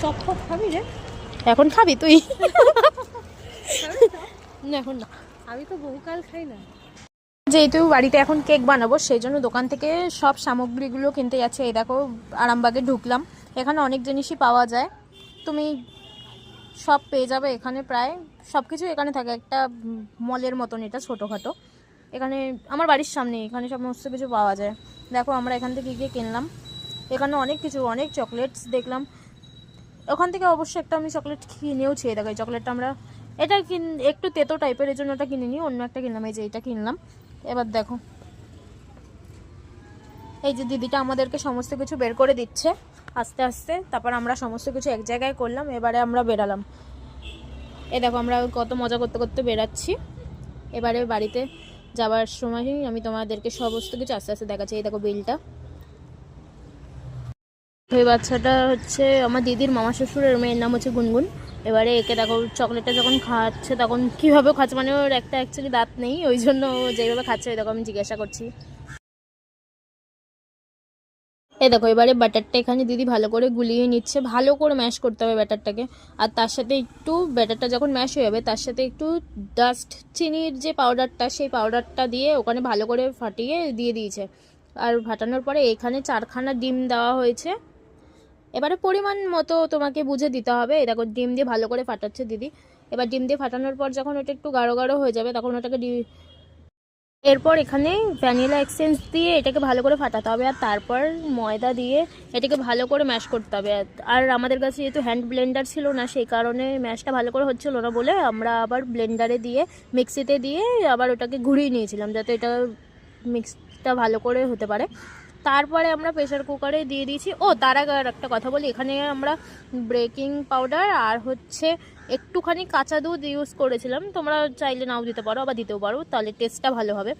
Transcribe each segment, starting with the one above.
Chop ফপ খাবি রে? এখন খাবি তুই? না এখন না, আমি তো বহুকাল খাই না। যেহেতু বাড়িতে এখন কেক বানাবো সেই জন্য দোকান থেকে সব সামগ্রীগুলো কিনতে যাচ্ছে। এই দেখো আরামবাগে ঢুকলাম, এখানে অনেক জিনিসই পাওয়া যায়, তুমি সব পেয়ে যাবে এখানে, প্রায় সব কিছু এখানে থাকে। একটা মলের মতন এটা, ছোটোখাটো। এখানে আমার বাড়ির সামনে এখানে সমস্ত কিছু পাওয়া যায়। দেখো আমরা এখান থেকে গিয়ে কিনলাম, এখানে অনেক কিছু, অনেক চকলেটস দেখলাম। ওখান থেকে অবশ্যই একটা আমি চকলেট কিনেওছি, দেখো এই চকলেটটা আমরা, এটা একটু তেতো টাইপের, এই জন্য ওটা কিনিনি, অন্য একটা কিনলাম। এই যে এটা কিনলাম। এবার দেখো এই যে দিদিটা আমাদেরকে সমস্ত কিছু বের করে দিচ্ছে আস্তে আস্তে, তারপর আমরা সমস্ত কিছু এক জায়গায় করলাম, এবারে আমরা বেরালাম। এই দেখো আমরা কত মজা করতে করতে বেরাচ্ছি। এবারে বাড়িতে যাওয়ার সময় আমি তোমাদেরকে সমস্ত কিছু আস্তে আস্তে দেখাচ্ছি। এই দেখো বিলটা। ওই বাচ্চাটা হচ্ছে আমার দিদির মামা শ্বশুরের মেয়ের নাম হচ্ছে গুনগুন। এবারে একে দেখো চকলেটটা যখন খাচ্ছে তখন কীভাবে খাচ্ছে, মানে ওর একটা অ্যাকচুয়ালি দাঁত নেই, ওই জন্য যেভাবে খাচ্ছে ওই দেখো আমি জিজ্ঞাসা করছি। এই দেখো এবারে ব্যাটারটা এখানে দিদি ভালো করে গুলিয়ে নিচ্ছে, ভালো করে ম্যাশ করতে হবে ব্যাটারটাকে। আর তার সাথে একটু ব্যাটারটা যখন ম্যাশ হয়ে যাবে তার সাথে একটু ডাস্ট চিনির যে পাউডারটা, সেই পাউডারটা দিয়ে ওখানে ভালো করে ফাটিয়ে দিয়ে দিয়েছে। আর ফাটানোর পরে এখানে 4খানা ডিম দেওয়া হয়েছে। এবারে পরিমাণ মতো তোমাকে বুঝে দিতে হবে। এই দেখো ডিম দিয়ে ভালো করে ফাটাচ্ছে দিদি। এবার ডিম দিয়ে ফাটানোর পর যখন ওটা একটু গাঢ় গাঢ় হয়ে যাবে তখন ওটাকে এরপর এখানে ভ্যানিলা এসেন্স দিয়ে এটাকে ভালো করে ফাটাতে হবে, আর তারপর ময়দা দিয়ে এটাকে ভালো করে ম্যাশ করতে হবে। আর আমাদের কাছে যেহেতু হ্যান্ড ব্লেন্ডার ছিল না, সেই কারণে ম্যাশটা ভালো করে হচ্ছিল না বলে আমরা আবার ব্লেন্ডারে দিয়ে, মিক্সিতে দিয়ে আবার ওটাকে ঘুরিয়ে নিয়েছিলাম যাতে এটা মিক্সটা ভালো করে হতে পারে। তারপরে আমরা প্রেসার কুকারে দিয়ে দিয়েছি। ও তার আগে আর একটা কথা বলি, এখানে আমরা বেকিং পাউডার আর হচ্ছে একটুখানি কাঁচা দুধ ইউজ করেছিলাম, তোমরা চাইলে নাও দিতে পারো, আবার দিতেও পারো, তাহলে টেস্টটা ভালো হবে।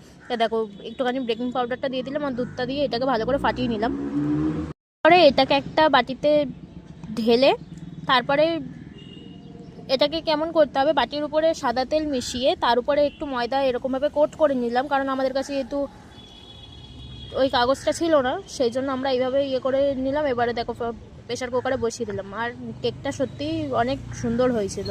দেখো একটুখানি বেকিং পাউডারটা দিয়ে দিলাম আর দুধটা দিয়ে এটাকে ভালো করে ফাটিয়ে নিলাম। পরে এটাকে একটা বাটিতে ঢেলে তারপরে এটাকে কেমন করতে হবে, বাটির উপরে সাদা তেল মিশিয়ে তার উপরে একটু ময়দা এরকমভাবে কোট করে নিলাম, কারণ আমাদের কাছে যেহেতু ওই কাগজটা ছিল না সেই জন্য আমরা এইভাবে ইয়ে করে নিলাম। এবারে দেখো প্রেসার কুকারে বসিয়ে দিলাম, আর কেকটা সত্যিই অনেক সুন্দর হয়েছিল।